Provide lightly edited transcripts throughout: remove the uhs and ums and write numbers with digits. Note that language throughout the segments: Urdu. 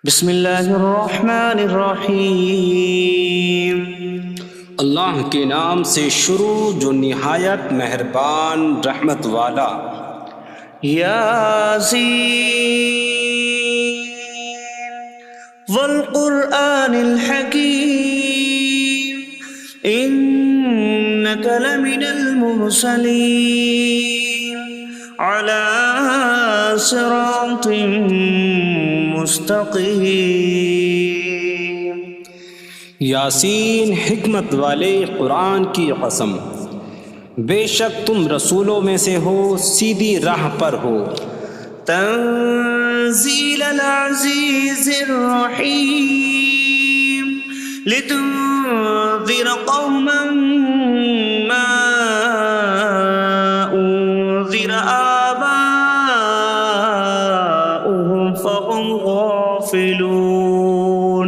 بسم اللہ الرحمن الرحیم۔ اللہ کے نام سے شروع جو نہایت مہربان رحمت والا۔ یاسین والقرآن الحکیم انک لمن المرسلین علی صراط مستقیم۔ یاسین حکمت والے قرآن کی قسم، بے شک تم رسولوں میں سے ہو، سیدھی راہ پر ہو۔ تنزیل العزیز الرحیم لتنذر قوما ما انذر آباؤهم فهم غافلون۔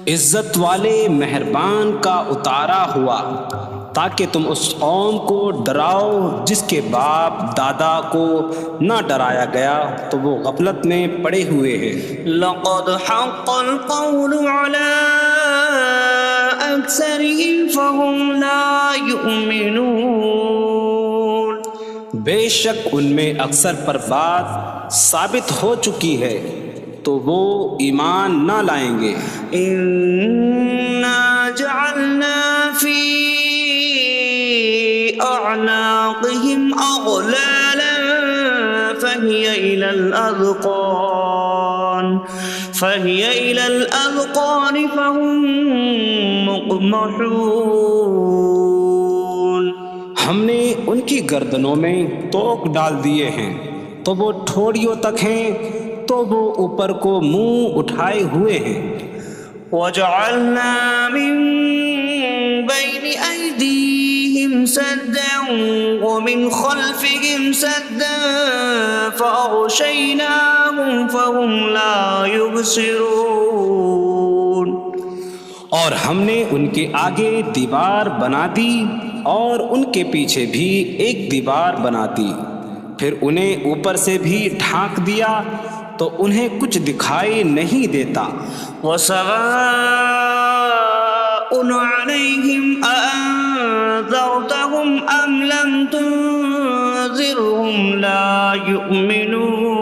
عزت والے مہربان کا اتارا ہوا تاکہ تم اس قوم کو ڈراؤ جس کے باپ دادا کو نہ ڈرایا گیا تو وہ غفلت میں پڑے ہوئے ہیں۔ لقد حق القول على أكثرهم فهم لا يؤمنون۔ بے شک ان میں اکثر پر بات ثابت ہو چکی ہے تو وہ ایمان نہ لائیں گے۔ إنا جعلنا في أعناقهم أغلالا فهي إلى الأذقان فهم مقمحون۔ ہم نے ان کی گردنوں میں توق ڈال دیے ہیں تو وہ ٹھوڑیوں تک ہیں، تو وہ اوپر کو منہ اٹھائے ہوئے ہیں۔ وجعلنا من بين أيديهم سدا ومن خلفهم سدا فأغشيناهم فهم لا يبصرون۔ اور ہم نے ان کے آگے دیوار بنا دی اور ان کے پیچھے بھی ایک دیوار بنا دی، پھر انہیں اوپر سے بھی ڈھانک دیا تو انہیں کچھ دکھائی نہیں دیتا۔ وسواء عليهم أأنذرتهم أم لم تنذرهم لا يؤمنون۔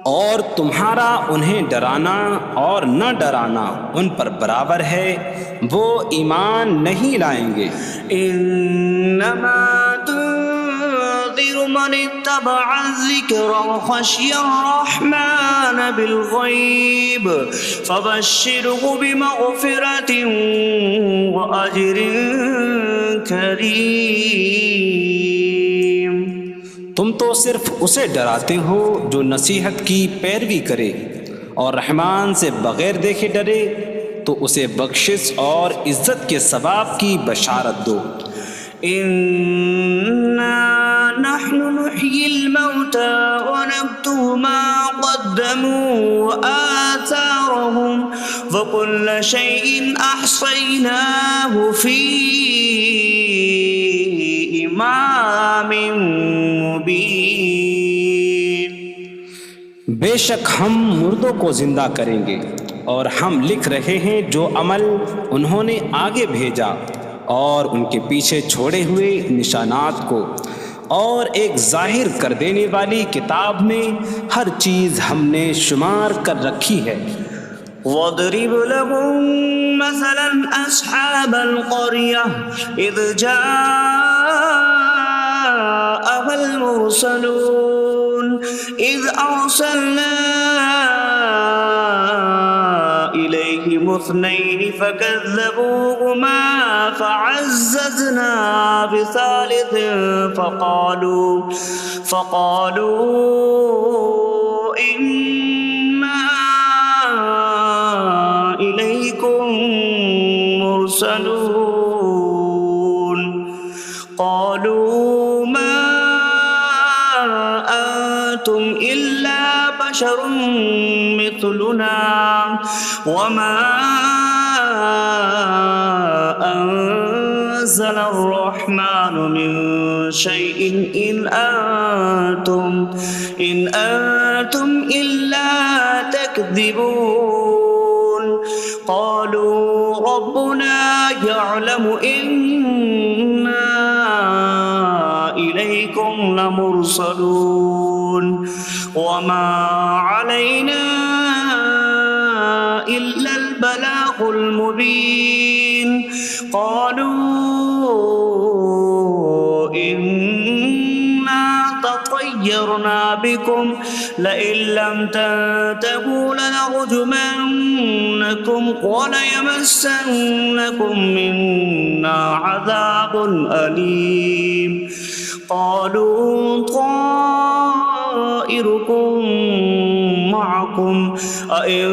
اور تمہارا انہیں ڈرانا اور نہ ڈرانا ان پر برابر ہے، وہ ایمان نہیں لائیں گے۔ انما تنذر من اتبع الذکر وخشی الرحمن بالغیب فبشره بمغفرة واجر کریم۔ تم تو صرف اسے ڈراتے ہو جو نصیحت کی پیروی کرے اور رحمان سے بغیر دیکھے ڈرے، تو اسے بخشش اور عزت کے ثواب کی بشارت دو۔ انا نحن نحيي الموتى ونكتب ما قدموا وآثارهم وكل شيء أحصيناه في إمام مبين۔ بے شک ہم مردوں کو زندہ کریں گے اور ہم لکھ رہے ہیں جو عمل انہوں نے آگے بھیجا اور ان کے پیچھے چھوڑے ہوئے نشانات کو، اور ایک ظاہر کر دینے والی کتاب میں ہر چیز ہم نے شمار کر رکھی ہے۔ وَاضْرِبْ لَهُم مَّثَلًا أَصْحَابَ الْقَرْيَةِ إِذْ جَاءَهَا الْمُرْسَلُونَ إِذْ أَرْسَلْنَا إِلَيْهِمُ اثْنَيْنِ فَكَذَّبُوهُمَا فَعَزَّزْنَا بِثَالِثٍ فَقَالُوا إِنَّا إِلَيْكُمْ مُرْسَلُونَ۔ قَالُوا مَا أَنتُمْ إِلَّا بَشَرٌ مِثْلُنَا وَمَا أَنتُمْ نزل الرحمن من شيء إن أنتم إلا تكذبون قالوا ربنا يعلم إنا إليكم لمرسلون وما علينا إلا البلاغ المبين قالوا إنا تطيرنا بكم لئن لم تنتهوا لنرجمنكم وليمسنكم منا عذاب أليم قالوا طائركم معكم أئن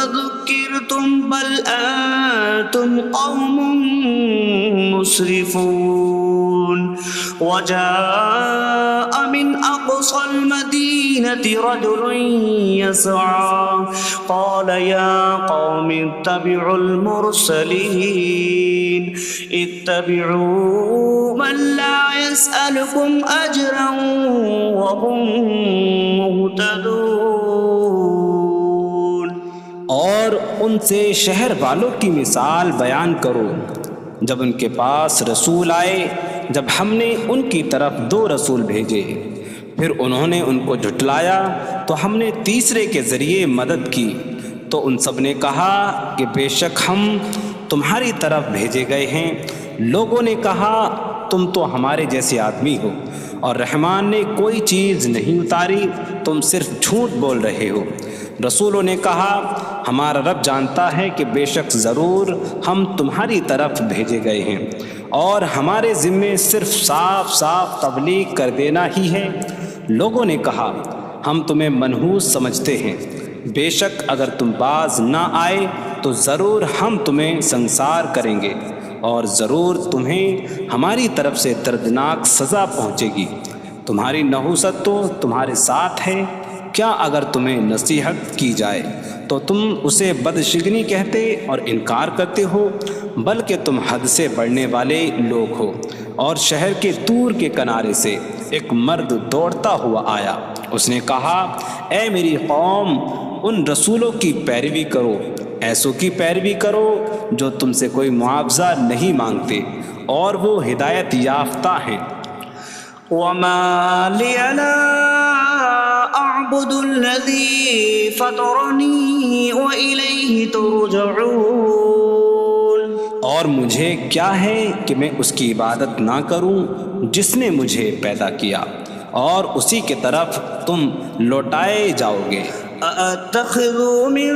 ذكرتم بل أنتم قوم مسرفون وجاء من أقصى المدينة رجل يسعى قال يا قوم اتبعوا المرسلين اتبعوا من لا يسألكم أجرا وهم مهتدون اور ان سے شہر والوں کی مثال بیان کرو جب ان کے پاس رسول آئے جب ہم نے ان کی طرف 2 رسول بھیجے پھر انہوں نے ان کو جھٹلایا تو ہم نے تیسرے کے ذریعے مدد کی تو ان سب نے کہا کہ بے شک ہم تمہاری طرف بھیجے گئے ہیں لوگوں نے کہا تم تو ہمارے جیسے آدمی ہو اور رحمان نے کوئی چیز نہیں اتاری تم صرف جھوٹ بول رہے ہو رسولوں نے کہا ہمارا رب جانتا ہے کہ بے شک ضرور ہم تمہاری طرف بھیجے گئے ہیں اور ہمارے ذمے صرف صاف صاف تبلیغ کر دینا ہی ہے لوگوں نے کہا ہم تمہیں منحوس سمجھتے ہیں بے شک اگر تم باز نہ آئے تو ضرور ہم تمہیں سنسار کریں گے اور ضرور تمہیں ہماری طرف سے دردناک سزا پہنچے گی تمہاری نحوست تو تمہارے ساتھ ہے کیا اگر تمہیں نصیحت کی جائے تو تم اسے بدشگنی کہتے اور انکار کرتے ہو بلکہ تم حد سے بڑھنے والے لوگ ہو اور شہر کے دور کے کنارے سے ایک مرد دوڑتا ہوا آیا اس نے کہا اے میری قوم ان رسولوں کی پیروی کرو ایسوں کی پیروی کرو جو تم سے کوئی معاوضہ نہیں مانگتے اور وہ ہدایت یافتہ ہیں وما لي لا أعبد الذي فطرني وإليه ترجعون اور مجھے کیا ہے کہ میں اس کی عبادت نہ کروں جس نے مجھے پیدا کیا اور اسی کی طرف تم لوٹائے جاؤ گے أأتخذ من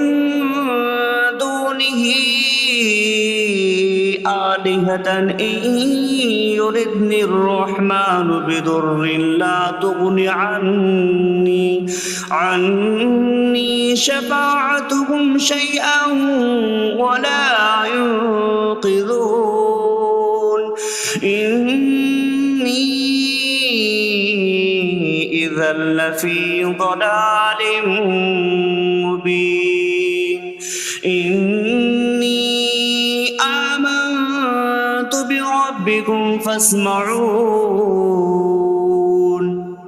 دونه آلهة إن يردني الرحمن بضر لا تغن عني شفاعتهم شيئا ولا ينقذون إني إذا لفي ضلال مبين إني آمنت بربكم فاسمعون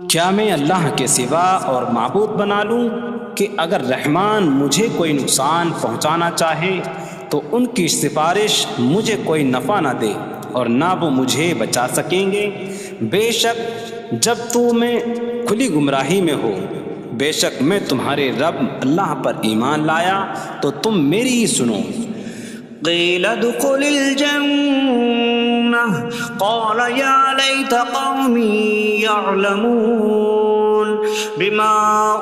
کیا میں اللہ کے سوا اور معبود بنا لوں کہ اگر رحمان مجھے کوئی نقصان پہنچانا چاہے تو ان کی سفارش مجھے کوئی نفع نہ دے اور نہ وہ مجھے بچا سکیں گے بے شک جب میں کھلی گمراہی میں ہو بے شک میں تمہارے رب اللہ پر ایمان لایا تو تم میری ہی سنو قيل ادخل الجنة قال يا ليت قومي يعلمون بما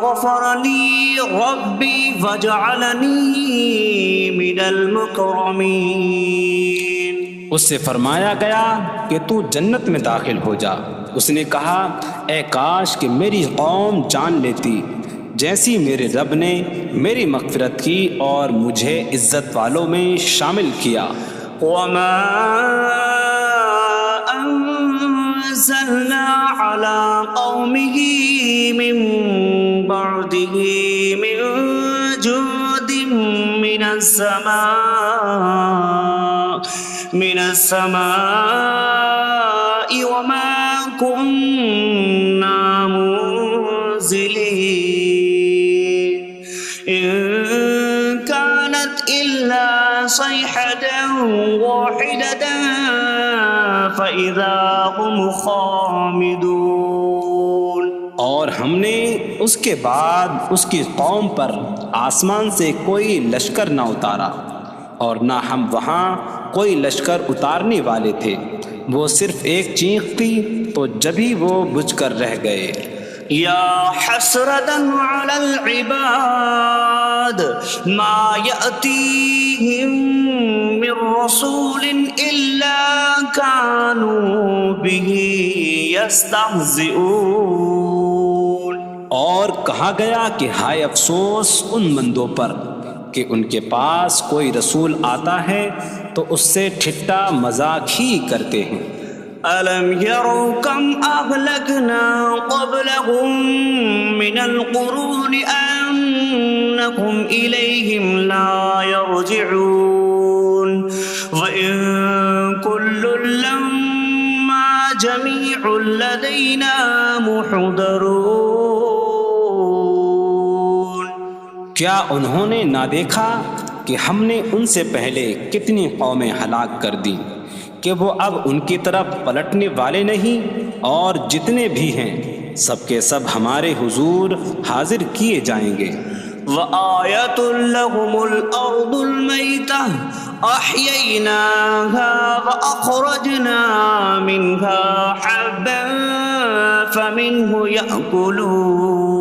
غفر لي ربي فجعلني من المكرمين اس سے فرمایا گیا کہ تو جنت میں داخل ہو جا اس نے کہا اے کاش کہ میری قوم جان لیتی جیسی میرے رب نے میری مغفرت کی اور مجھے عزت والوں میں شامل کیا وما أنزلنا على قومه من بعده من جود من السماء من السماء وما كنا منزلين إن كانت إلا صيحة واحدة فإذا هم خامدون۔ اور ہم نے اس کے بعد اس کی قوم پر آسمان سے کوئی لشکر نہ اتارا، اور نہ ہم وہاں کوئی لشکر اتارنے والے تھے، وہ صرف ایک چیخ تھی تو جبھی وہ بجھ کر رہ گئے۔ یا حسرة على العباد ما يأتيهم من رسول إلا كانوا به يستهزئون۔ اور کہا گیا کہ ہائے افسوس ان بندوں پر کہ ان کے پاس کوئی رسول آتا ہے تو اس سے ٹھٹا مذاق ہی کرتے ہیں۔ أَلَمْ يَرَوْا كَمْ أَهْلَكْنَا قَبْلَهُمْ مِنَ الْقُرُونِ أَنَّكُمْ إِلَيْهِمْ لَا يَرْجِعُونَ وَإِن كُلٌّ لَّمَّا جَمِيعٌ لَّدَيْنَا مُحْضَرُونَ۔ کیا انہوں نے نہ دیکھا کہ ہم نے ان سے پہلے کتنی قومیں ہلاک کر دیں کہ وہ اب ان کی طرف پلٹنے والے نہیں، اور جتنے بھی ہیں سب کے سب ہمارے حضور حاضر کیے جائیں گے۔ وَآيَةٌ لَّهُمُ الْأَرْضُ الْمَيْتَةُ أَحْيَيْنَاهَا وَأَخْرَجْنَا مِنْهَا حَبًّا فَمِنْهُ يَأْكُلُونَ۔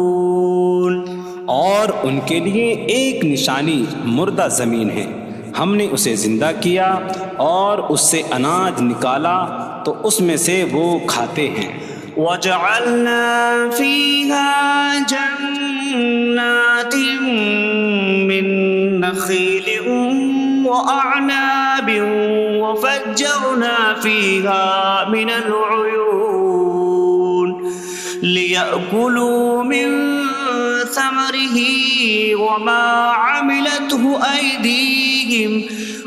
اور ان کے لیے ایک نشانی مردہ زمین ہے، ہم نے اسے زندہ کیا اور اس سے اناج نکالا تو اس میں سے وہ کھاتے ہیں۔ وَجَعَلْنَا فِيهَا جَنَّاتٍ مِّن نَّخِيلٍ وَأَعْنَابٍ وَفَجَّرْنَا فِيهَا مِنَ الْعُيُونِ لِيَأْكُلُوا مِن ثَمَرِهِ وَمَا عَمِلَتْهُ أَيْدِيهِمْ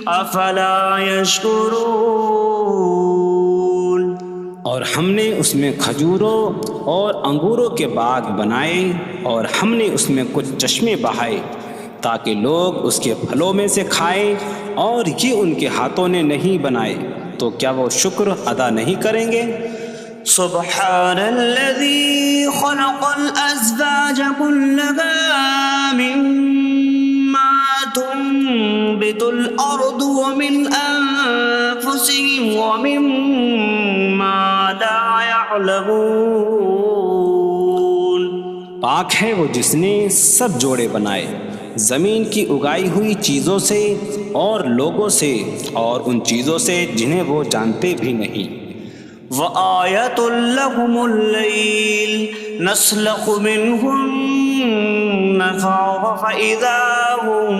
أَفَلَا يَشْكُرُونَ۔ اور ہم نے اس میں کھجوروں اور انگوروں کے باغ بنائے، اور ہم نے اس میں کچھ چشمے بہائے تاکہ لوگ اس کے پھلوں میں سے کھائیں، اور یہ ان کے ہاتھوں نے نہیں بنائے، تو کیا وہ شکر ادا نہیں کریں گے؟ سبحان الذي خلق الأزواج كلها مما تنبت الأرض ومن أنفسهم ومما لا يعلمون۔ پاک ہے وہ جس نے سب جوڑے بنائے زمین کی اگائی ہوئی چیزوں سے اور لوگوں سے اور ان چیزوں سے جنہیں وہ جانتے بھی نہیں۔ وَآيَةٌ لَّهُمُ اللَّيْلُ نَسْلَخُ مِنْهُ النَّهَارَ فَإِذَا هُم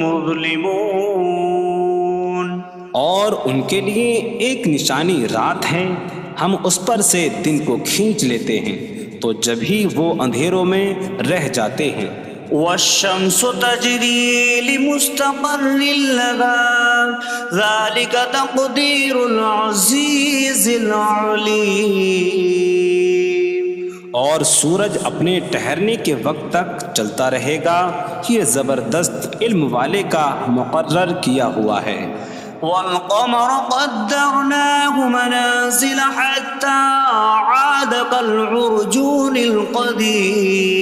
مُظْلِمُونَ۔ اور ان کے لیے ایک نشانی رات ہے، ہم اس پر سے دن کو کھینچ لیتے ہیں تو جبھی وہ اندھیروں میں رہ جاتے ہیں۔ وَالشَّمْسُ تَجْرِي لِمُسْتَقَرٍّ لَّهَا ذَلِكَ تَقْدِيرُ الْعَزِيزِ الْعَلِيمِ۔ اور سورج اپنے ٹھہرنے کے وقت تک چلتا رہے گا، یہ زبردست علم والے کا مقرر کیا ہوا ہے۔ وَالْقَمَرَ قَدَّرْنَاهُ مَنَازِلَ حَتَّى عَادَ كَالْعُرْجُونِ الْقَدِيمِ۔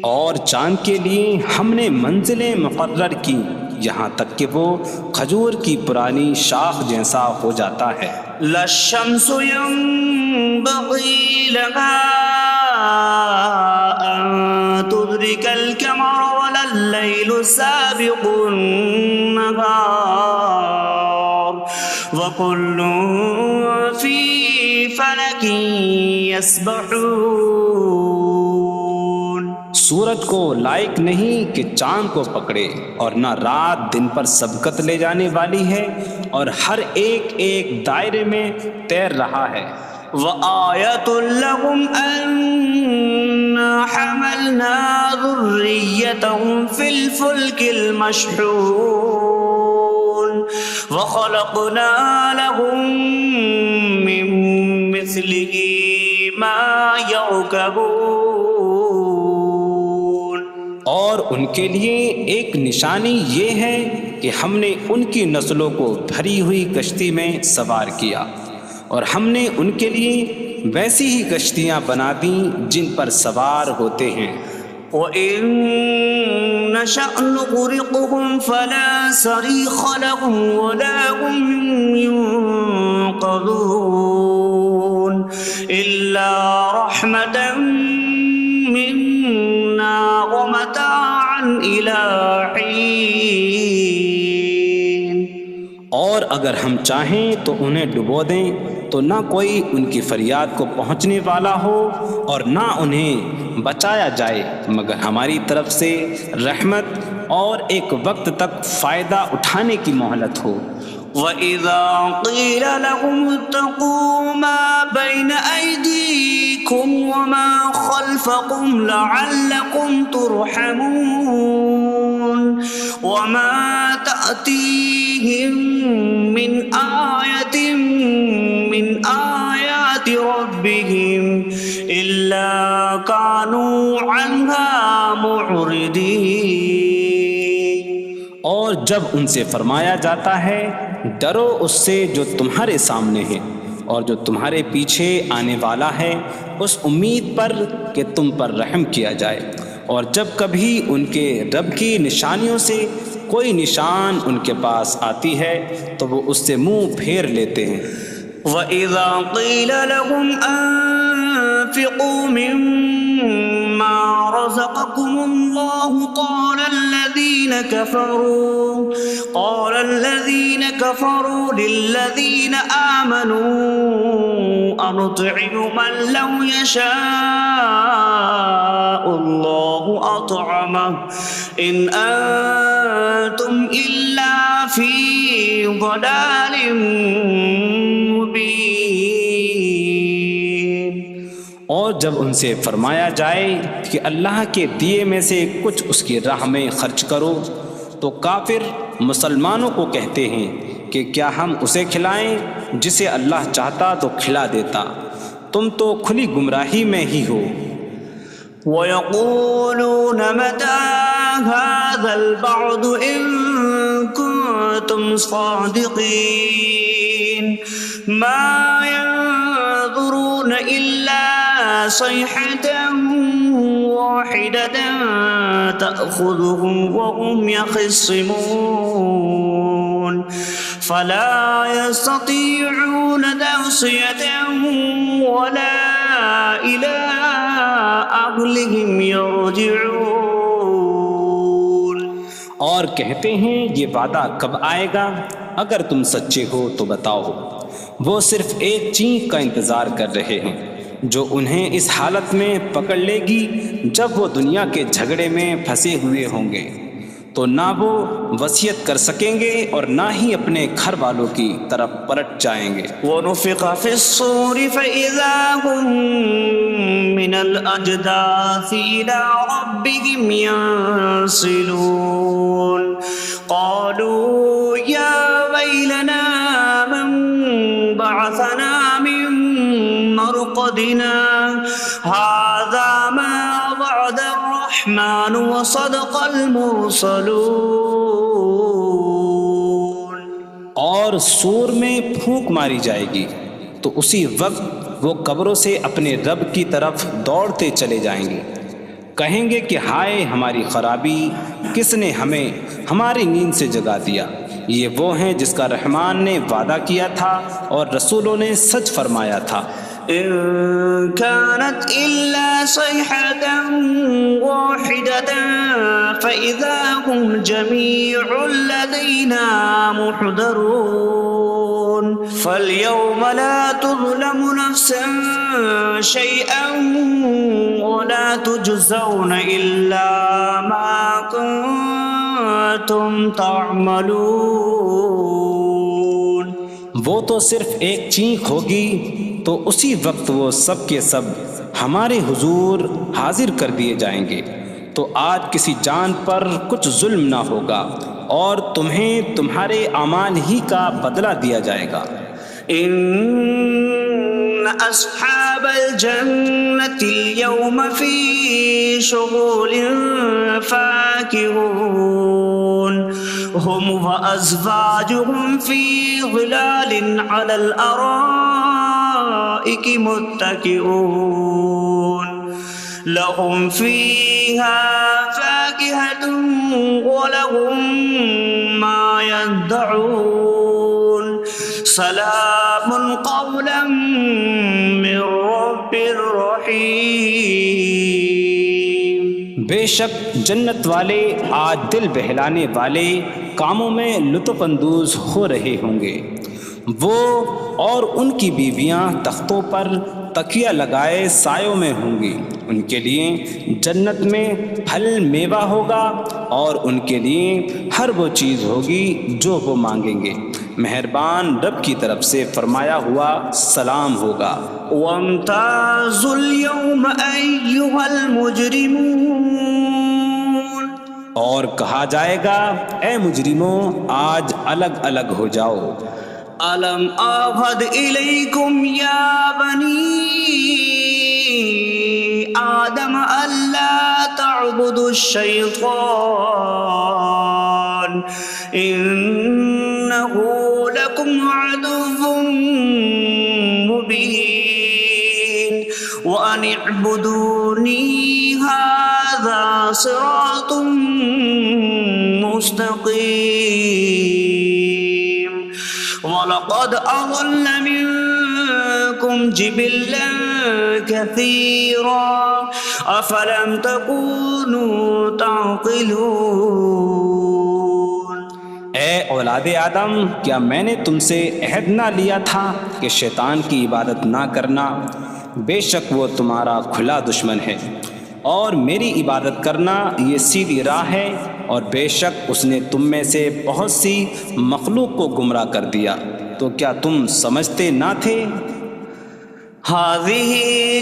اور چاند کے لیے ہم نے منزلیں مقرر کی یہاں تک کہ وہ کھجور کی پرانی شاخ جیسا ہو جاتا ہے۔ لا الشمس ينبغي لها أن تدرك القمر ولا الليل سابق النهار وكل في فلك يسبحون۔ سورج کو لائق نہیں کہ چاند کو پکڑے، اور نہ رات دن پر سبقت لے جانے والی ہے، اور ہر ایک ایک دائرے میں تیر رہا ہے۔ وَآيَةٌ لَّهُمْ أَنَّا حَمَلْنَا ذُرِّيَّتَهُمْ فِي الْفُلْكِ الْمَشْحُونِ۔ وخلقنا لهم من مثله ما يركبون. اور ان کے لیے ایک نشانی یہ ہے کہ ہم نے ان کی نسلوں کو بھری ہوئی کشتی میں سوار کیا، اور ہم نے ان کے لیے ویسی ہی کشتیاں بنا دیں جن پر سوار ہوتے ہیں. وَإِن نَّشَأْ نُغْرِقْهُمْ فَلَا صَرِيخَ لَهُمْ وَلَا هُمْ يُنقَذُونَ إِلَّا رَحْمَةً مِّنَّا وَمَتَاعًا إِلَىٰ حِينٍ. اور اگر ہم چاہیں تو انہیں ڈبو دیں تو نہ کوئی ان کی فریاد کو پہنچنے والا ہو اور نہ انہیں بچایا جائے مگر ہماری طرف سے رحمت اور ایک وقت تک فائدہ اٹھانے کی مہلت ہو. وَإِذَا قِيلَ لَهُمُ اتَّقُوا مَا بَيْنَ أَيْدِيكُمْ وَمَا خَلْفَكُمْ لَعَلَّكُمْ تُرْحَمُونَ وَمَا تَأْتِيهِم مِّنْ آيَةٍ مِّنْ آيَاتِ رَبِّهِمْ إِلَّا كَانُوا عَنْهَا مُعْرِضِينَ. اور جب ان سے فرمایا جاتا ہے ڈرو اس سے جو تمہارے سامنے ہے اور جو تمہارے پیچھے آنے والا ہے، اس امید پر کہ تم پر رحم کیا جائے، اور جب کبھی ان کے رب کی نشانیوں سے کوئی نشان ان کے پاس آتی ہے تو وہ اس سے منہ پھیر لیتے ہیں. وَإِذَا قِيلَ لَهُمْ أَنفِقُوا مِمَّا رَزَقَكُمُ اللَّهُ قَالَ الَّذِينَ كَفَرُوا لِلَّذِينَ آمَنُوا أَنُطْعِمُ مَن لَّوْ يَشَاءُ اللَّهُ أَطْعَمَهُ إِنْ أَنتُمْ إِلَّا فِي ضَلَالٍ مبین. اور جب ان سے فرمایا جائے کہ اللہ کے دیے میں سے کچھ اس کی راہ میں خرچ کرو تو کافر مسلمانوں کو کہتے ہیں کہ کیا ہم اسے کھلائیں جسے اللہ چاہتا تو کھلا دیتا، تم تو کھلی گمراہی میں ہی ہو. وَيَقُولُونَ مَتَىٰ هَٰذَا الْوَعْدُ إِن كُنتُمْ صَادِقِينَ مَا يَنظُرُونَ إِلَّا صَيْحَةً وَاحِدَةً تَأْخُذُهُمْ وَهُمْ يَخِصِّمُونَ فَلَا يَسْتَطِيعُونَ تَوْصِيَةً وَلَا إِلَىٰ أَهْلِهِمْ يَرْجِعُونَ. اور کہتے ہیں یہ وعدہ کب آئے گا؟ اگر تم سچے ہو تو بتاؤ. وہ صرف ایک چینک کا انتظار کر رہے ہیں جو انہیں اس حالت میں پکڑ لے گی جب وہ دنیا کے جھگڑے میں پھنسے ہوئے ہوں گے، تو نہ وہ وصیت کر سکیں گے اور نہ ہی اپنے گھر والوں کی طرف پلٹ جائیں گے. وَنُفِخَ فِي الصُّورِ فَإِذَا هُم مِّنَ الْأَجْدَاثِ إِلَىٰ رَبِّهِمْ يَنسِلُونَ قَالُوا يَا وَيْلَنَا مَن بَعَثَنَا مِن مَّرْقَدِنَا هَٰذَا مَا وَعَدَ الرَّحْمَٰنُ وَصَدَقَ الْمُرْسَلُونَ. اور سور میں پھونک ماری جائے گی تو اسی وقت وہ قبروں سے اپنے رب کی طرف دوڑتے چلے جائیں گے، کہیں گے کہ ہائے ہماری خرابی، کس نے ہمیں ہماری نیند سے جگا دیا. یہ وہ ہیں جس کا رحمان نے وعدہ کیا تھا اور رسولوں نے سچ فرمایا تھا. إن كانت إلا صيحة واحدة فإذا هم جميع لدينا محضرون. فاليوم لا تظلم نفس شيئا ولا تجزون إلا ما كنتم تعملون. وہ تو صرف ایک چینک ہوگی تو اسی وقت وہ سب کے سب ہمارے حضور حاضر کر دیے جائیں گے، تو آج کسی جان پر کچھ ظلم نہ ہوگا اور تمہیں تمہارے اعمال ہی کا بدلہ دیا جائے گا۔ إن أصحاب الجنة اليوم في شغل فاكهون هم وأزواجهم في ظلال على الأرائك متكئون لهم فيها فاكهة ولهم ما يدعون سلام قولا من رب رحیم۔ بے شک جنت والے آج دل بہلانے والے کاموں میں لطف اندوز ہو رہے ہوں گے۔ وہ اور ان کی بیویاں تختوں پر تکیہ لگائے سایوں میں ہوں گی۔ ان کے لیے جنت میں پھل میوہ ہوگا اور ان کے لیے ہر وہ چیز ہوگی جو وہ مانگیں گے۔ مہربان رب کی طرف سے فرمایا ہوا سلام ہوگا۔ وامتازوا اليوم أيها المجرمون، اور کہا جائے گا اے مجرموں آج الگ الگ ہو جاؤ۔ ألم أعهد إليكم يا بني آدم ألا تعبدوا الشيطان إنه لكم عدو مبين وأن اعبدوني هذا صراط مستقيم وَلَقَدْ أَضَلَّ مِنكُمْ جِبِلًّا كَثِيرًا أَفَلَمْ تَكُونُوا تَعْقِلُونَ۔ اے اولاد آدم، کیا میں نے تم سے عہد نہ لیا تھا کہ شیطان کی عبادت نہ کرنا؟ بے شک وہ تمہارا کھلا دشمن ہے، اور میری عبادت کرنا یہ سیدھی راہ ہے، اور بے شک اس نے تم میں سے بہت سی مخلوق کو گمراہ کر دیا، تو کیا تم سمجھتے نہ تھے؟ هذه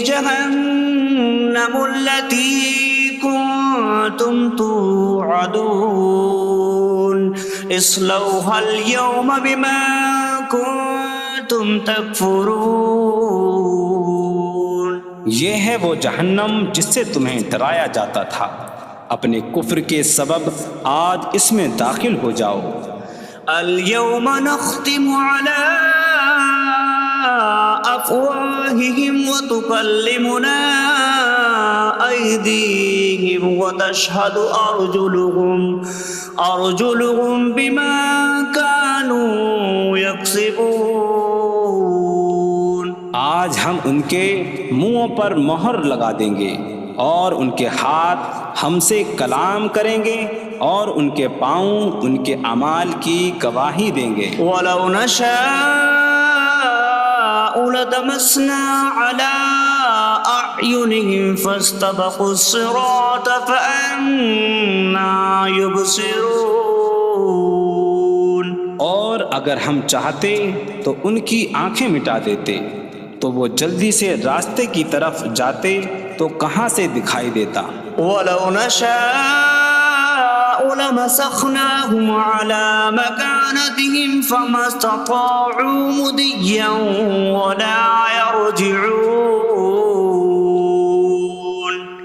جهنم التي كنتم توعدون اصلوها اليوم بما كنتم تكفرون۔ یہ ہے وہ جہنم جس سے تمہیں ڈرایا جاتا تھا، اپنے کفر کے سبب آج اس میں داخل ہو جاؤ۔ اليوم نختم على أفواههم وتكلمنا أيديهم وتشهد أرجلهم بما كانوا يكسبون۔ آج ہم ان کے منہوں پر مہر لگا دیں گے، اور ان کے ہاتھ ہم سے کلام کریں گے، اور ان کے پاؤں ان کے اعمال کی گواہی دیں گے۔ وَلَوْ نَشَاءُ لَطَمَسْنَا عَلَىٰ أَعْيُنِهِمْ فَاسْتَبَقُوا الصِّرَاطَ فَأَنَّىٰ يُبْصِرُونَ۔ اور اگر ہم چاہتے تو ان کی آنکھیں مٹا دیتے، تو وہ جلدی سے راستے کی طرف جاتے تو کہاں سے دکھائی دیتا۔ وَلَوْ نَشَاءُ لَمَسَخْنَاهُمْ عَلَىٰ مَكَانَتِهِمْ فَمَا اسْتَطَاعُوا مُضِيًّا وَلَا يَرْجِعُونَ۔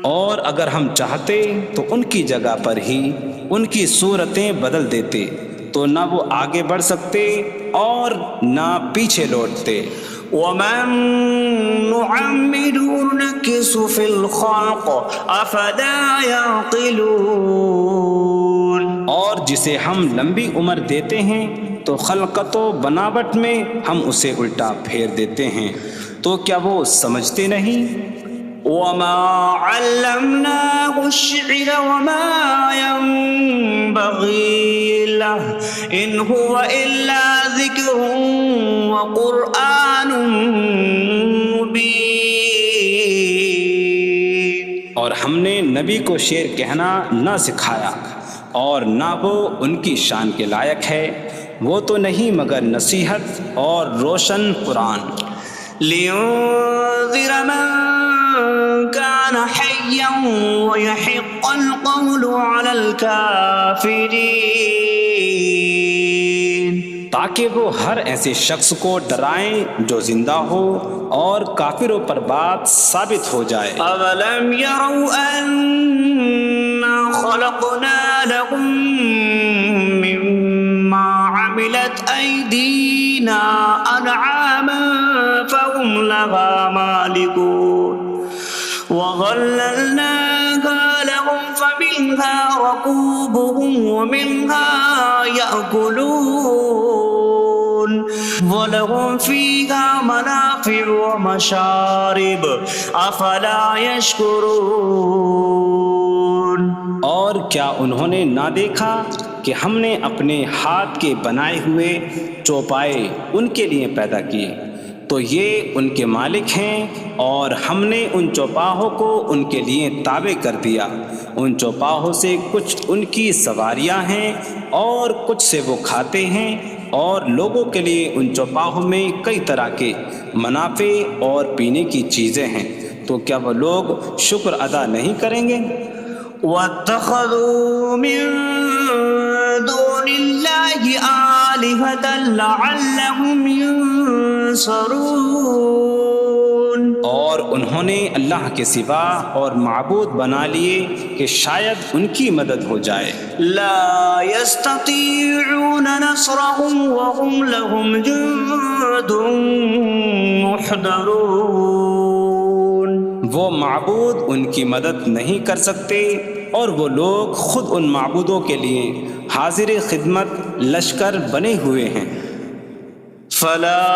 اور اگر ہم چاہتے تو ان کی جگہ پر ہی ان کی صورتیں بدل دیتے، تو نہ وہ آگے بڑھ سکتے اور نہ پیچھے لوٹتے۔ وَمَن نُّعَمِّرْهُ نُنَكِّسْهُ فِي الْخَلْقِ أَفَلَا يَعْقِلُونَ۔ اور جسے ہم لمبی عمر دیتے ہیں تو خلقت و بناوٹ میں ہم اسے الٹا پھیر دیتے ہیں، تو کیا وہ سمجھتے نہیں؟ وَمَا عَلَّمْنَاهُ الشِّعْرَ وَمَا يَنبَغِي لَهُ إِنْ هُوَ إِلَّا ذِكْرٌ وَقُرْآنٌ مُّبِينٌ۔ اور ہم نے نبی کو شعر کہنا نہ سکھایا، اور نہ وہ ان کی شان کے لائق ہے، وہ تو نہیں مگر نصیحت اور روشن قرآن۔ لِيُنذِرَ مَن كَانَ حَيًّا حيا ويحق القول على الكافرين تاکہ وہ ہر ایسے شخص کو ڈرائیں جو زندہ ہو اور کافروں پر بات ثابت ہو جائے۔ أولم يروا أنا خلقنا لهم مما عملت أيدينا أنعاما فهم لها مالكون وظللناها لهم فمنها ركوبهم ومنها يأكلون وَلَهُمْ فِيهَا مَنَافِعُ وَمَشَارِبُ أَفَلَا يَشْكُرُونَ۔ اور کیا انہوں نے نہ دیکھا کہ ہم نے اپنے ہاتھ کے بنائے ہوئے چوپائے ان کے لیے پیدا کیے، تو یہ ان کے مالک ہیں، اور ہم نے ان چوپاہوں کو ان کے لیے تابع کر دیا۔ ان چوپاہوں سے کچھ ان کی سواریاں ہیں اور کچھ سے وہ کھاتے ہیں، اور لوگوں کے لیے ان چوپاہوں میں کئی طرح کے منافع اور پینے کی چیزیں ہیں، تو کیا وہ لوگ شکر ادا نہیں کریں گے؟ وَاتَّخَذُوا مِن دُونِ اللَّهِ آلِهَةً لَعَلَّهُمْ يُنصَرُونَ۔ اور انہوں نے اللہ کے سوا اور معبود بنا لیے کہ شاید ان کی مدد ہو جائے۔ لا يستطيعون نصرهم وهم لهم جند محضرون۔ وہ معبود ان کی مدد نہیں کر سکتے، اور وہ لوگ خود ان معبودوں کے لیے حاضر خدمت لشکر بنے ہوئے ہیں۔ فلا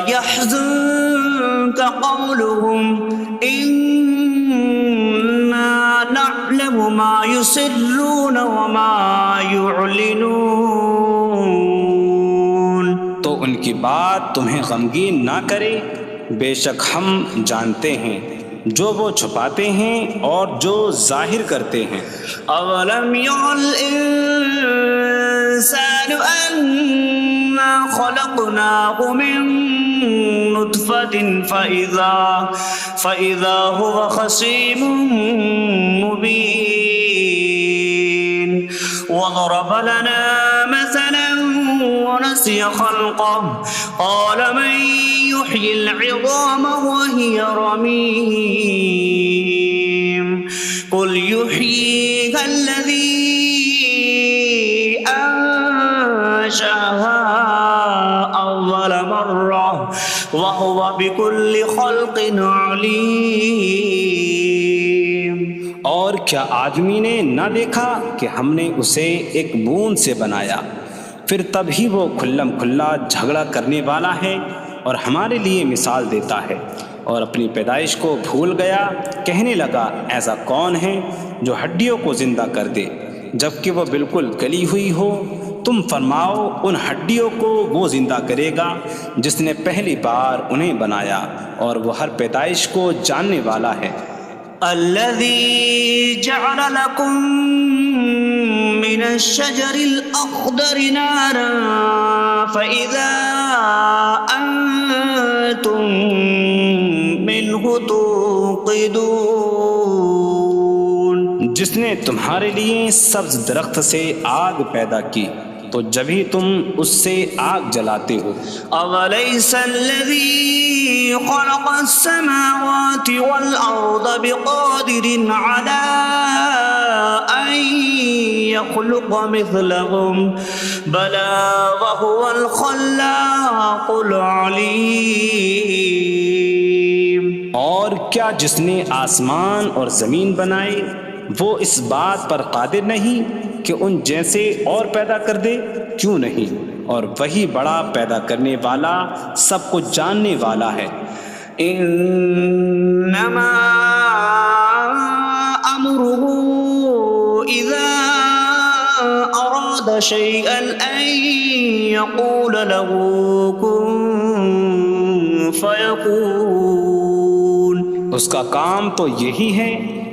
يحزنك قولهم إنا نعلم ما يسرون وما يعلنون۔ تو ان کی بات تمہیں غمگین نہ کرے، بے شک ہم جانتے ہیں جو وہ چھپاتے ہیں اور جو ظاہر کرتے ہیں۔ اولم ير الانسان انا خلقناه من نطفة فإذا هو خصيم مبين وضرب لنا مثلا ونسي خلقه قال من يحيي العظام وهي رميم قل يحييها الذي أنشأها أول مرة وهو بكل خلق عليم۔ اور کیا آدمی نے نہ دیکھا کہ ہم نے اسے ایک بوند سے بنایا، پھر تب ہی وہ کھلم کھلا جھگڑا کرنے والا ہے اور ہمارے لیے مثال دیتا ہے، اور اپنی پیدائش کو بھول گیا، کہنے لگا ایسا کون ہے جو ہڈیوں کو زندہ کر دے جبکہ وہ بالکل گلی ہوئی ہو؟ تم فرماؤ ان ہڈیوں کو وہ زندہ کرے گا جس نے پہلی بار انہیں بنایا، اور وہ ہر پیدائش کو جاننے والا ہے۔ الذي جعل لكم من الشجر الأخضر نارا فإذا أنتم منه توقدون۔ جس نے تمہارے لیے سبز درخت سے آگ پیدا کی تو جبھی تم اس سے آگ جلاتے ہو۔ أَوَلَيْسَ الَّذِي خَلَقَ السَّمَاوَاتِ وَالْأَرْضَ بِقَادِرٍ عَلَىٰ أَن يَخْلُقَ مِثْلَهُم بَلَىٰ وَهُوَ الْخَلَّاقُ الْعَلِيمُ۔ اور کیا جس نے آسمان اور زمین بنائے وہ اس بات پر قادر نہیں کہ ان جیسے اور پیدا کر دے؟ کیوں نہیں، اور وہی بڑا پیدا کرنے والا سب کچھ جاننے والا ہے۔ انما امره اذا اراد شيئا ان يقول له كن فيكون۔ اس کا کام تو یہی ہے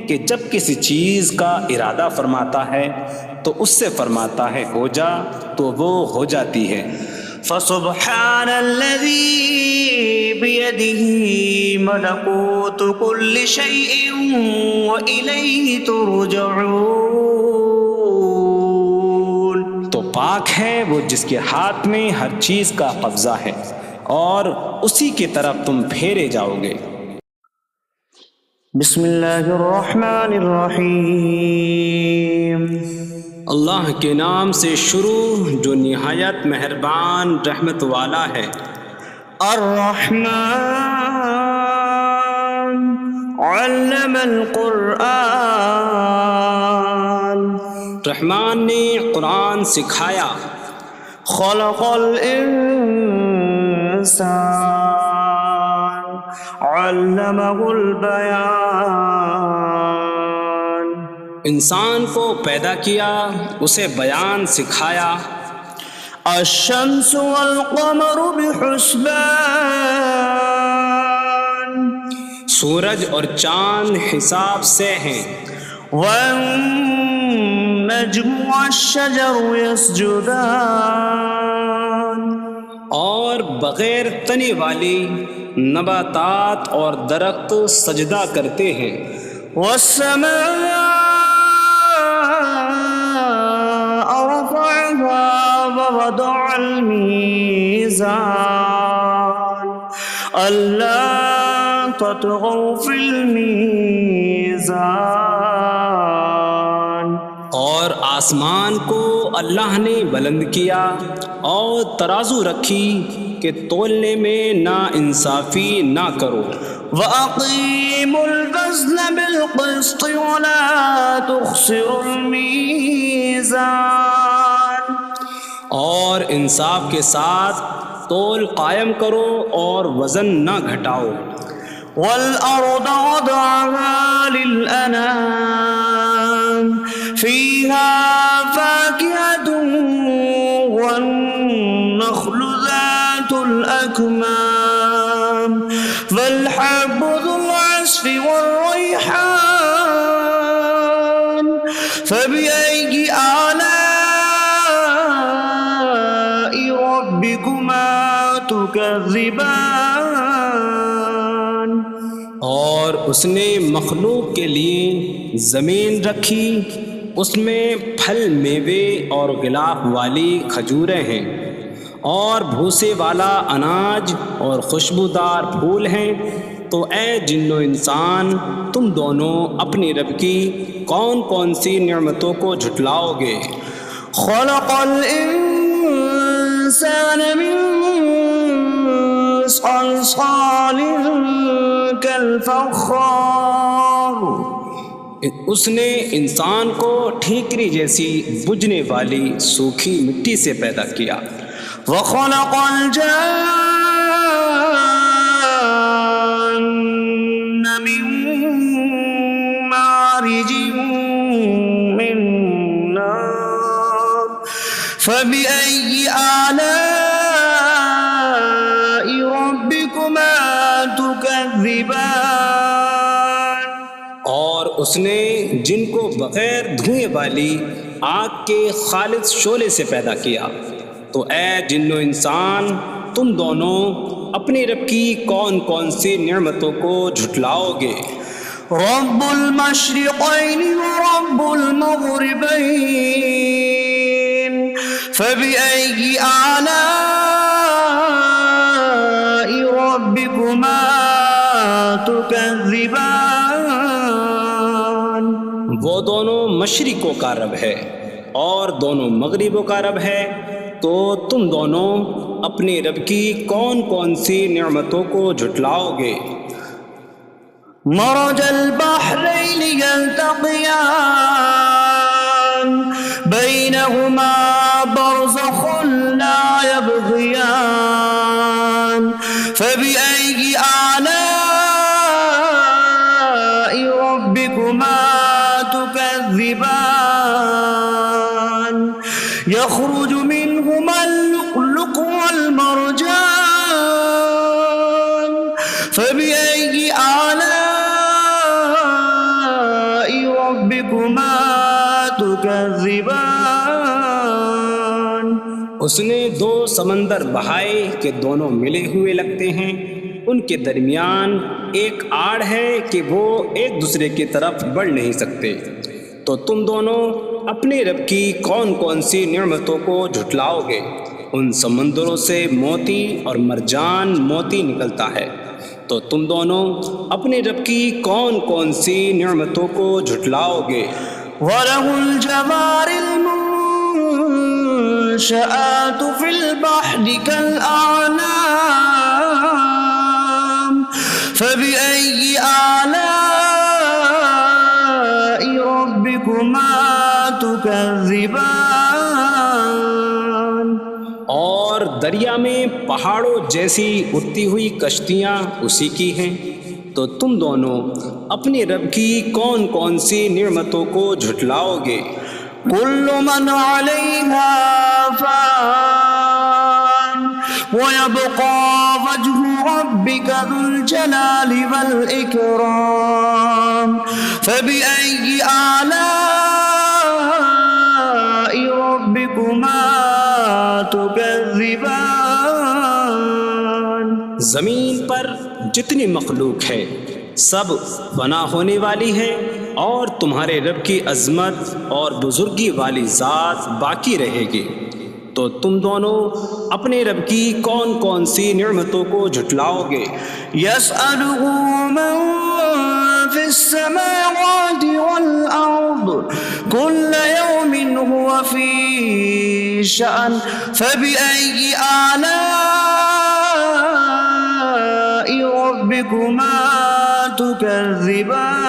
کہ جب کسی چیز کا ارادہ فرماتا ہے تو اس سے فرماتا ہے ہو جا، تو وہ ہو جاتی ہے۔ فسبحان الذي بيده ملكوت كل شيء وإليه ترجعون. تو پاک ہے وہ جس کے ہاتھ میں ہر چیز کا قبضہ ہے اور اسی کی طرف تم پھیرے جاؤ گے. بسم اللہ الرحمن الرحیم. اللہ کے نام سے شروع جو نہایت مہربان رحمت والا ہے. الرحمن علم القرآن. رحمان نے قرآن سکھایا. خلق الانسان علمہ البیان. انسان کو پیدا کیا اسے بیان سکھایا. الشمس والقمر بحسبان. سورج اور چاند حساب سے ہیں. والنجم والشجر يسجدان. اور بغیر تنے والی نباتات اور درخت سجدہ کرتے ہیں. والسماء رفعها ووضع الميزان ألا تطغوا في الميزان. اور آسمان کو اللہ نے بلند کیا اور ترازو رکھی کہ تولنے میں نا انصافی نہ کرو. وَأَقِيمُوا الْوَزْنَ بِالْقِسْطِ وَلَا تُخْسِرُوا الْمِيزَانَ. اور انصاف کے ساتھ تول قائم کرو اور وزن نہ گھٹاؤ. وَالْأَرْضَ وَضَعَهَا لِلْأَنَامِ فِيهَا فَاكِهَةٌ وَالنَّخْلُ ذَاتُ الْأَكْمَامِ وَالْحَبُّ ذُو الْعَصْفِ وَالرَّيْحَانُ فَبِأَيِّ آلَاءِ رَبِّكُمَا تُكَذِّبَانِ. اور اس نے مخلوق کے لیے زمین رکھی، اس میں پھل میوے اور غلاف والی کھجوریں ہیں اور بھوسے والا اناج اور خوشبودار پھول ہیں. تو اے جن و انسان تم دونوں اپنی رب کی کون کون سی نعمتوں کو جھٹلاؤ گے. خلق الانسان من صلصال کالفخار. اس نے انسان کو ٹھیکری جیسی بجھنے والی سوکھی مٹی سے پیدا کیا. وخلق الجان من مارج من نار فبأي آلاء ربكما تكذبان. اور اس نے جن کو بغیر دھوئیں والی آگ کے خالص شعلے سے پیدا کیا. تو اے جن و انسان تم دونوں اپنی رب کی کون کون سی نعمتوں کو جھٹلاؤ گے. رب المشرقین ورب المغربین فبأي آلاء ربكما تكذبان. وہ دونوں مشرقوں کا رب ہے اور دونوں مغربوں کا رب ہے. تو تم دونوں اپنے رب کی کون کون سی نعمتوں کو جھٹلاؤ گے. مرج البحرین یلتقیان بینہما برزخ لا یبغیان فبأي آلاء ربكما تكذبان. يخرج منهما اللؤلؤ والمرجان فبأي آلاء ربكما تكذبان. اس نے دو سمندر بہائے کہ دونوں ملے ہوئے لگتے ہیں، ان کے درمیان ایک آڑ ہے کہ وہ ایک دوسرے کی طرف بڑھ نہیں سکتے، تو تم دونوں اپنے رب کی کون کون سی نعمتوں کو جھٹلاؤ گے؟ ان سمندروں سے موتی اور مرجان موتی نکلتا ہے، تو تم دونوں اپنے رب کی کون کون سی نعمتوں کو جھٹلاؤ گے؟ وَلَهُ الْجَوَارِ الْمُنشَآتُ فِي الْبَحْرِ كَالْأَعْلَامِ فَبِأَيِّ آلَاءِ رَبِّكُمَا تُكَذِّبَانِ۔ اور دریا میں پہاڑوں جیسی اڑتی ہوئی کشتیاں اسی کی ہیں، تو تم دونوں اپنے رب کی کون کون سی نعمتوں کو جھٹلاؤ گے؟ كُلُّ مَنْ عَلَيْهَا فَانٍ وَيَبْقَى وَجْهُ رَبِّكَ ذُو الْجَلَالِ وَالْإِكْرَامِ فَبِأَيِّ آلَاءِ رَبِّكُمَا تُكَذِّبَانِ۔ زمین پر جتنی مخلوق ہے سب فنا ہونے والی ہے، اور تمہارے رب کی عظمت اور بزرگی والی ذات باقی رہے گی، تو تم دونوں اپنے رب کی کون کون سی نعمتوں کو جھٹلاؤ گے؟ يَسْأَلُهُ مَن فِي السَّمَاوَاتِ وَالْأَرْضِ كُلَّ يَوْمٍ هُوَ فِي شَأْنٍ فَبِأَيِّ آلَاءِ رَبِّكُمَا تُكَذِّبَانِ۔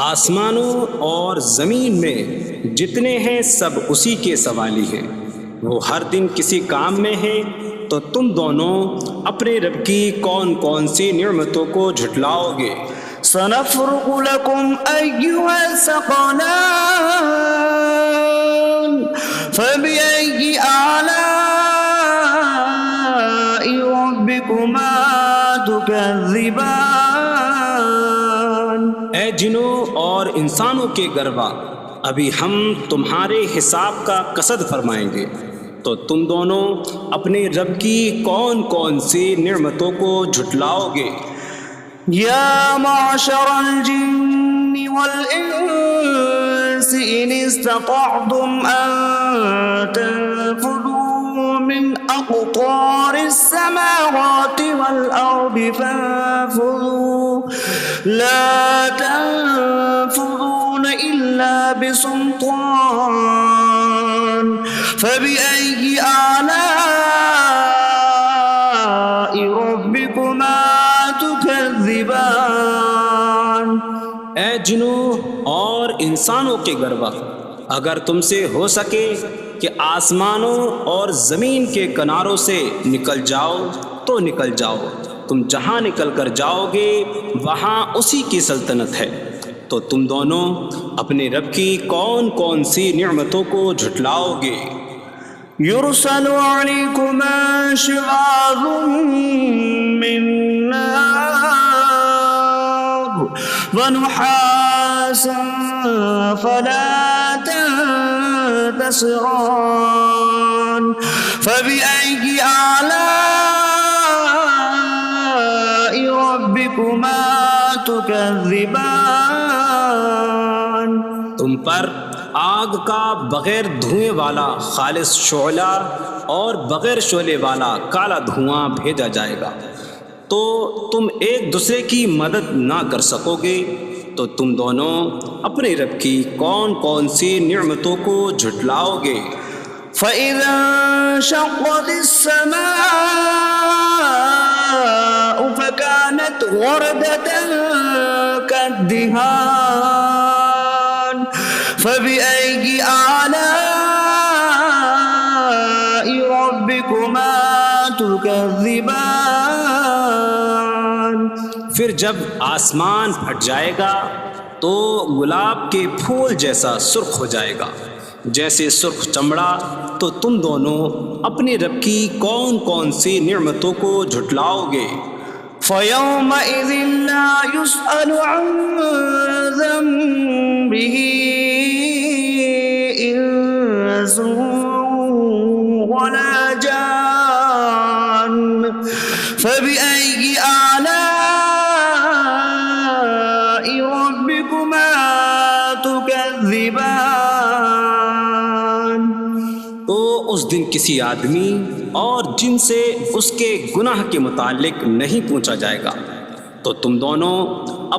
آسمانوں اور زمین میں جتنے ہیں سب اسی کے سوالی ہیں، وہ ہر دن کسی کام میں ہیں، تو تم دونوں اپنے رب کی کون کون سی نعمتوں کو جھٹلاؤ گے؟ سَنَفْرُغُ لَكُمْ أَيُّهَ الثَّقَلَانِ فَبِأَيِّ آلَاءِ رَبِّكُمَا تُكَذِّبَانِ۔ اے جنوں اور انسانوں کے گروہ، ابھی ہم تمہارے حساب کا قصد فرمائیں گے، تو تم دونوں اپنے رب کی کون کون سی نعمتوں کو جھٹلاؤ گے؟ يَا مَعْشَرَ الْجِنِّ وَالْإِنسِ إِنِ اسْتَطَعْتُمْ أَن تَنفُذُوا مِنْ أَقْطَارِ السَّمَاوَاتِ وَالْأَرْضِ فَانفُذُوا لَا تَنفُذُونَ إِلَّا بِسُلْطَانٍ فَبِأَيِّ آلَاءِ رَبِّكُمَا تُكَذِّبَانِ۔ اے جنوں اور انسانوں کے گروہ، اگر تم سے ہو سکے کہ آسمانوں اور زمین کے کناروں سے نکل جاؤ تو نکل جاؤ، تم جہاں نکل کر جاؤ گے وہاں اسی کی سلطنت ہے، تو تم دونوں اپنے رب کی کون کون سی نعمتوں کو جھٹلاؤ گے؟ يُرْسَلُ عَلَيْكُمَا شِوَاظٌ مِّن نَّارٍ وَنُحَاسٌ فَلَا تَنتَصِرَانِ فَبِأَيِّ آلَاءِ رَبِّكُمَا تُكَذِّبَانِ۔ تم پر آگ کا بغیر دھوئیں والا خالص شعلہ اور بغیر شعلے والا کالا دھواں بھیجا جائے گا، تو تم ایک دوسرے کی مدد نہ کر سکو گے، تو تم دونوں اپنے رب کی کون کون سی نعمتوں کو جھٹلاؤ گے؟ فَإِذَا انشَقَّتِ السَّمَاءُ فَكَانَتْ وَرْدَةً كَالدِّهَانِ فَبِأَيِّ آلَاءِ رَبِّكُمَا تُكَذِّبَانِ۔ پھر جب آسمان پھٹ جائے گا تو گلاب کے پھول جیسا سرخ ہو جائے گا، جیسے سرخ چمڑا، تو تم دونوں اپنے رب کی کون کون سی نعمتوں کو جھٹلاؤ گے؟ فَيَوْمَئِذٍ لَا يُسْأَلُ عَن ذَنبِهِ إِنسٌ فبأي آلاء ربكما تكذبان؟ تو اس دن کسی آدمی اور جن سے اس کے گناہ کے متعلق نہیں پوچھا جائے گا، تو تم دونوں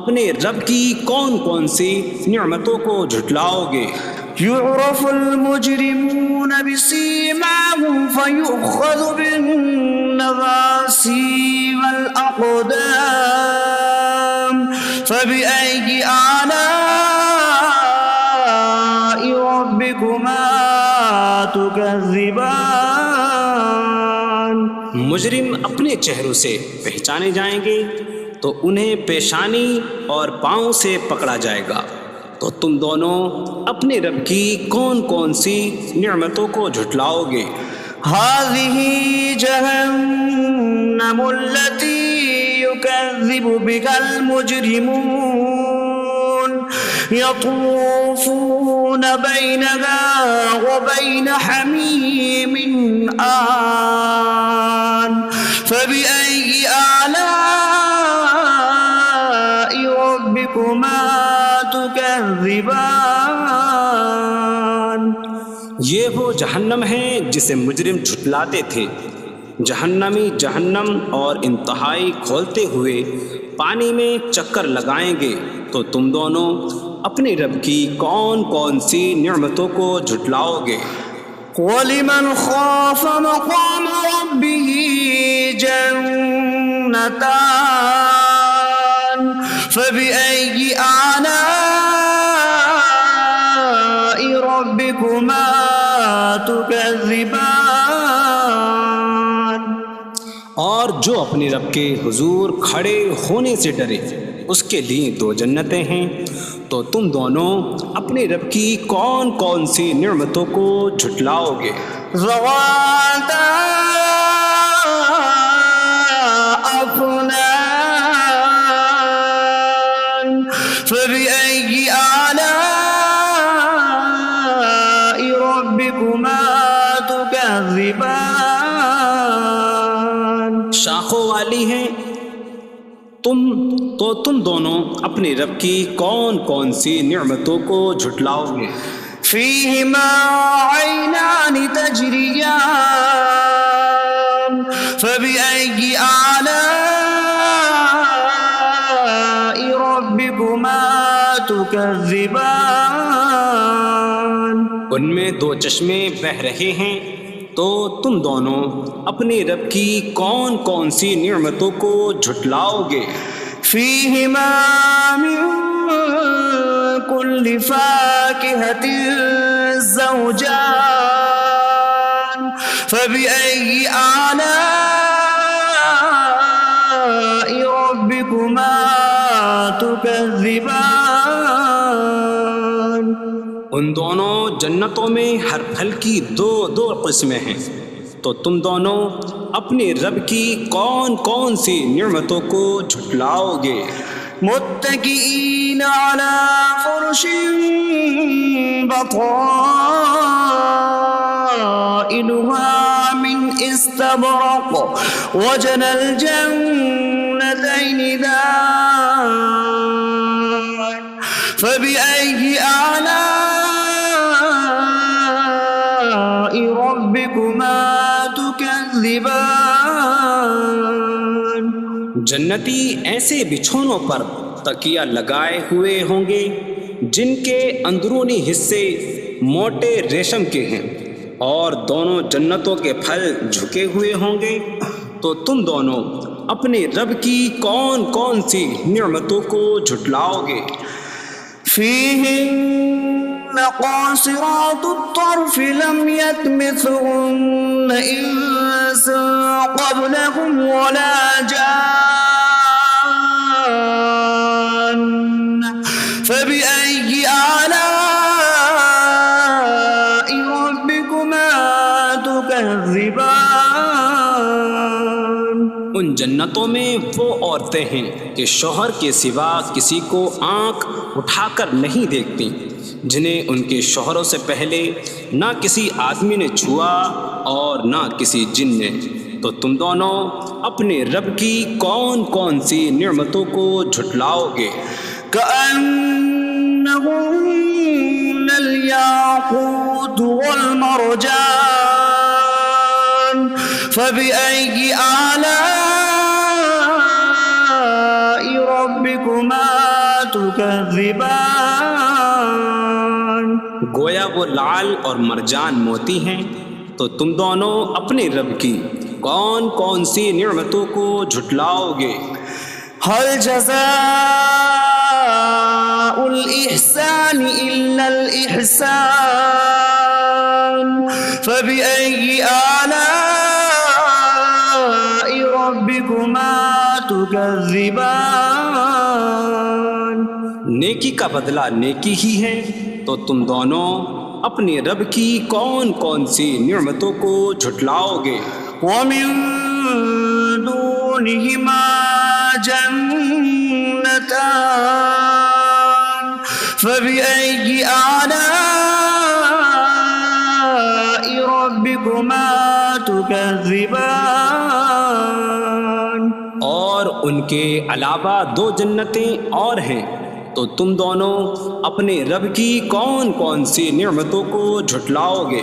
اپنے رب کی کون کون سی نعمتوں کو جھٹلاؤ گے؟ يعرف المجرمون بسيماهم فيؤخذ بالنواصي والأقدام فبأي آلاء ربكما تكذبان؟ مجرم اپنے چہروں سے پہچانے جائیں گے تو انہیں پیشانی اور پاؤں سے پکڑا جائے گا، تو تم دونوں اپنے رب کی کون کون سی نعمتوں کو جھٹلاؤ گے؟ هذه جهنم التي يكذب بها المجرمون يطوفون بينها وبين حميم آن فبأي آلاء ربكما تكذبان؟ یہ وہ جہنم ہے جسے مجرم جھٹلاتے تھے۔ جہنمی جہنم اور انتہائی کھولتے ہوئے پانی میں چکر لگائیں گے، تو تم دونوں اپنے رب کی کون کون سی نعمتوں کو جھٹلاؤ گے؟ وَلِمَنْ خَافَ مَقَامَ رَبِّهِ جَنَّتَانِ فَبِأَيِّ آلَاءِ رَبِّكُمَا تُكَذِّبَانِ؟ اور جو اپنے رب کے حضور کھڑے ہونے سے ڈرے، اس کے لیے دو جنتیں ہیں، تو تم دونوں اپنے رب کی کون کون سی نعمتوں کو جھٹلاؤ گے؟ ذواتا افنان فبأي آلاء ربكما تكذبان؟ شاخوں والی ہیں تم دونوں اپنے رب کی کون کون سی نعمتوں کو جھٹلاؤ گے؟ فيهما عينان تجريان فبأي آلاء ربكما تكذبان؟ ان میں دو چشمے بہہ رہے ہیں، تو تم دونوں اپنے رب کی کون کون سی نعمتوں کو جھٹلاؤ گے؟ فيهما من كل فاكهة زوجان فبأي آلاء ربكما تكذبان؟ ان دونوں جنتوں میں ہر پھل کی دو قسمیں ہیں، تو تم دونوں اپنے رب کی کون کون سی نعمتوں کو جھٹلاؤ گے؟ متكئين على فرش بطائنها من استبرق وجنى الجنتين دان فبأي آلاء ربكما تكذبان؟ جنتی ایسے بچھونوں پر تکیہ لگائے ہوئے ہوں گے جن کے اندرونی حصے موٹے ریشم کے ہیں، اور دونوں جنتوں کے پھل جھکے ہوئے ہوں گے، تو تم دونوں اپنے رب کی کون کون سی نعمتوں کو جھٹلاؤ گے؟ فيهن قاصرات الطرف لم يطمثهن إنس قبلهم ولا جان فبأي آلاء ربكما تكذبان؟ ان جنتوں میں وہ عورتیں ہیں کہ شوہر کے سوا کسی کو آنکھ اٹھا کر نہیں دیکھتی، جنہیں ان کے شوہروں سے پہلے نہ کسی آدمی نے چھوا اور نہ کسی جن نے، تو تم دونوں اپنے رب کی کون کون سی نعمتوں کو جھٹلاؤ گے؟ كأنهن الياقوت والمرجان فبأي آلاء ربكما تكذبان گویا وہ لعل اور مرجان موتی ہیں، تو تم دونوں اپنے رب کی کون کون سی نعمتوں کو جھٹلاؤ گے؟ هل جزاء الإحسان إلا الإحسان فبأي آلاء ربكما تكذبان نیکی کا بدلہ نیکی ہی ہے، تو تم دونوں اپنے رب کی کون کون سی نعمتوں کو جھٹلاؤ گے؟ ومن دونهما جنتان فبأي آلاء ربكما تكذبان اور ان کے علاوہ دو جنتیں اور ہیں، تو تم دونوں اپنے رب کی کون کون سی نعمتوں کو جھٹلاؤ گے؟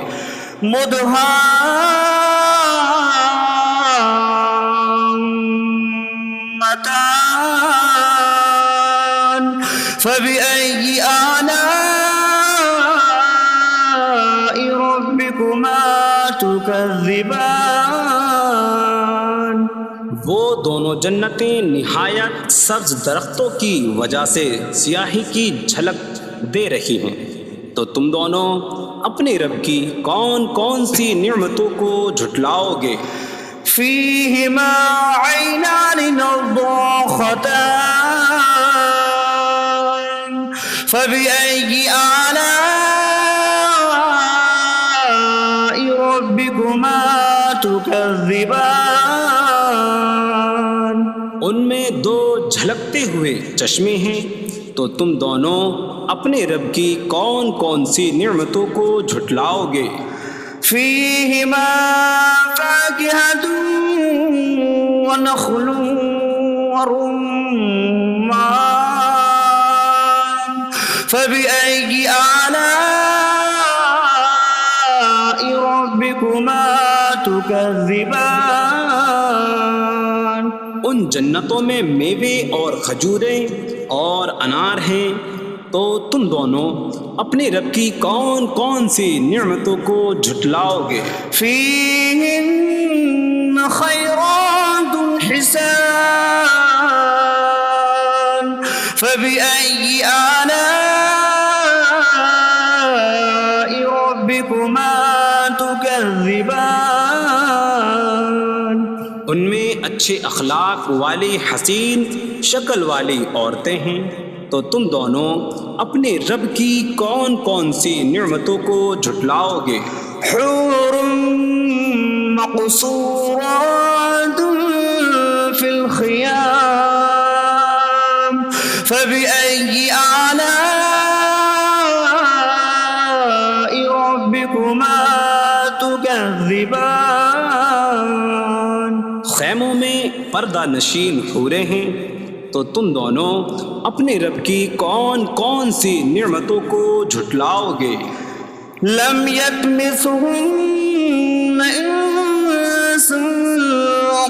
مدهامتان فبأي آلاء ربكما تكذبان وہ دونوں جنتیں نہایت سبز درختوں کی وجہ سے سیاہی کی جھلک دے رہی ہیں، تو تم دونوں اپنے رب کی کون کون سی نعمتوں کو جھٹلاؤ گے؟ فيهما عينان نضاختان فبأي آلاء ربكما تكذبان ان میں دو جھلکتے ہوئے چشمے ہیں، تو تم دونوں اپنے رب کی کون کون سی نعمتوں کو جھٹلاؤ گے؟ فيهما فاكهة ونخل ورمان فبأي آلاء ربكما تكذبان ان جنتوں میں میوے اور کھجوریں اور انار ہیں، تو تم دونوں اپنے رب کی کون کون سی نعمتوں کو جھٹلاؤ گے؟ فيهن خيرات حسان فبأي آلاء ربكما تكذبان ان میں اچھے اخلاق والی حسین شکل والی عورتیں ہیں، تو تم دونوں اپنے رب کی کون کون سی نعمتوں کو جھٹلاؤ گے؟ حور مقصورات في الخيام فبأي آلاء ربكما تكذبان خیموں میں پردہ نشین حوریں ہیں، تو تم دونوں اپنے رب کی کون کون سی نعمتوں کو جھٹلاؤ گے؟ لم يطمثهن انس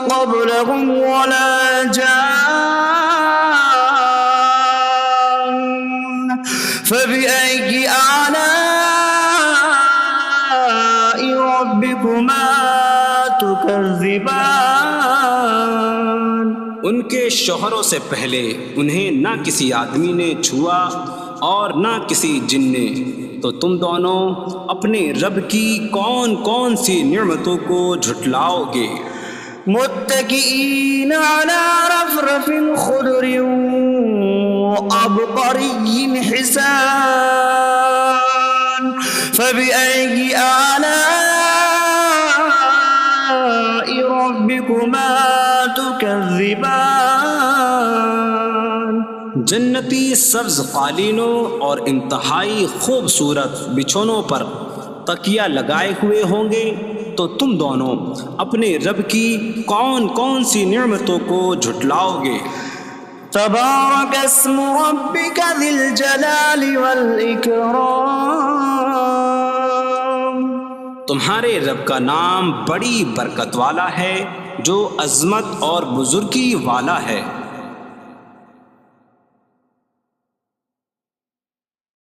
قبلهم ولا جان فبأي آلاء ربكما تكذبان ان کے شوہروں سے پہلے انہیں نہ کسی آدمی نے چھوا اور نہ کسی جن نے، تو تم دونوں اپنے رب کی کون کون سی نعمتوں کو جھٹلاؤ گے؟ متكئين على رفرف خضر وعبقري حسان فبأي آلاء ربكما تكذبان جنتی سبز قالینوں اور انتہائی خوبصورت بچھونوں پر تکیہ لگائے ہوئے ہوں گے، تو تم دونوں اپنے رب کی کون کون سی نعمتوں کو جھٹلاؤ گے؟ تبارک اسم ربک ذی الجلال والاکرام، تمہارے رب کا نام بڑی برکت والا ہے جو عظمت اور بزرگی والا ہے۔